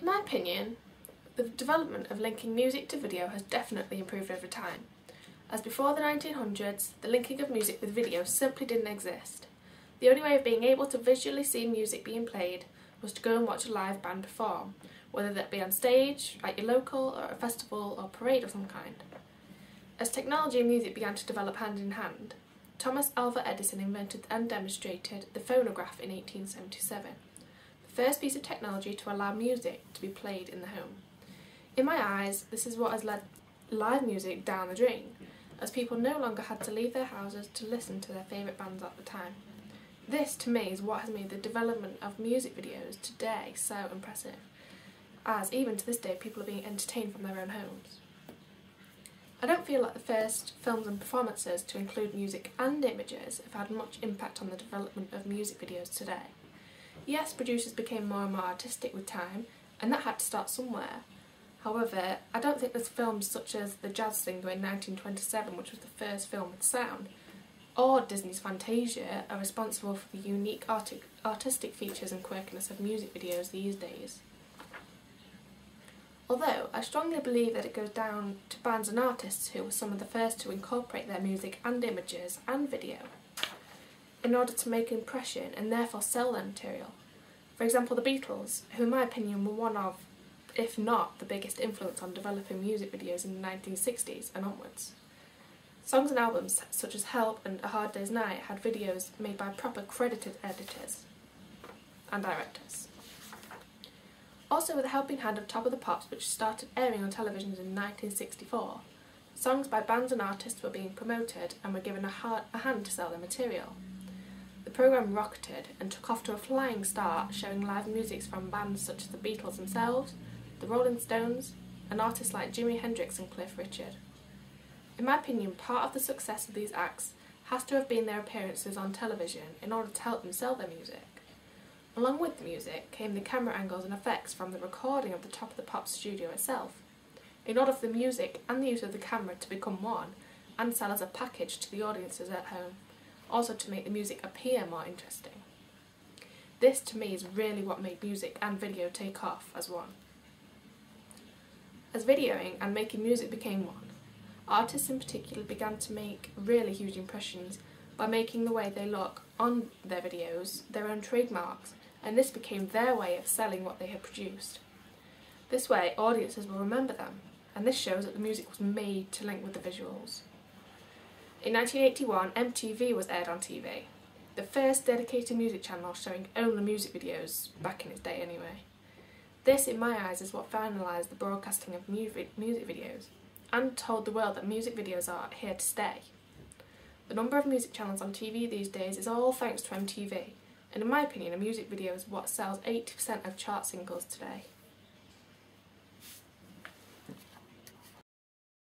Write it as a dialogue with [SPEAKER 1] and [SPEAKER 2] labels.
[SPEAKER 1] In my opinion, the development of linking music to video has definitely improved over time, as before the 1900s, the linking of music with video simply didn't exist. The only way of being able to visually see music being played was to go and watch a live band perform, whether that be on stage, at your local, or a festival or parade of some kind. As technology and music began to develop hand in hand, Thomas Alva Edison invented and demonstrated the phonograph in 1877, the first piece of technology to allow music to be played in the home. In my eyes, this is what has led live music down the drain, as people no longer had to leave their houses to listen to their favourite bands at the time. This, to me, is what has made the development of music videos today so impressive, as even to this day people are being entertained from their own homes. I don't feel like the first films and performances to include music and images have had much impact on the development of music videos today. Yes, producers became more and more artistic with time, and that had to start somewhere. However, I don't think there's films such as The Jazz Singer in 1927, which was the first film with sound, or Disney's Fantasia are responsible for the unique artistic features and quirkiness of music videos these days. Although, I strongly believe that it goes down to bands and artists who were some of the first to incorporate their music and images and video in order to make an impression and therefore sell their material. For example, the Beatles, who in my opinion were one of, if not the biggest influence on developing music videos in the 1960s and onwards. Songs and albums such as Help and A Hard Day's Night had videos made by proper credited editors and directors. Also, with the helping hand of Top of the Pops, which started airing on televisions in 1964, songs by bands and artists were being promoted and were given a hand to sell their material. The programme rocketed and took off to a flying start, showing live music from bands such as the Beatles themselves, the Rolling Stones, and artists like Jimi Hendrix and Cliff Richard. In my opinion, part of the success of these acts has to have been their appearances on television in order to help them sell their music. Along with the music came the camera angles and effects from the recording of the Top of the Pops studio itself, in order for the music and the use of the camera to become one and sell as a package to the audiences at home, also to make the music appear more interesting. This to me is really what made music and video take off as one. As videoing and making music became one, artists in particular began to make really huge impressions by making the way they look on their videos their own trademarks, and this became their way of selling what they had produced. This way, audiences will remember them, and this shows that the music was made to link with the visuals. In 1981, MTV was aired on TV, the first dedicated music channel showing only music videos, back in its day anyway. This, in my eyes, is what finalised the broadcasting of music videos, and told the world that music videos are here to stay. The number of music channels on TV these days is all thanks to MTV, and in my opinion a music video is what sells 80% of chart singles today.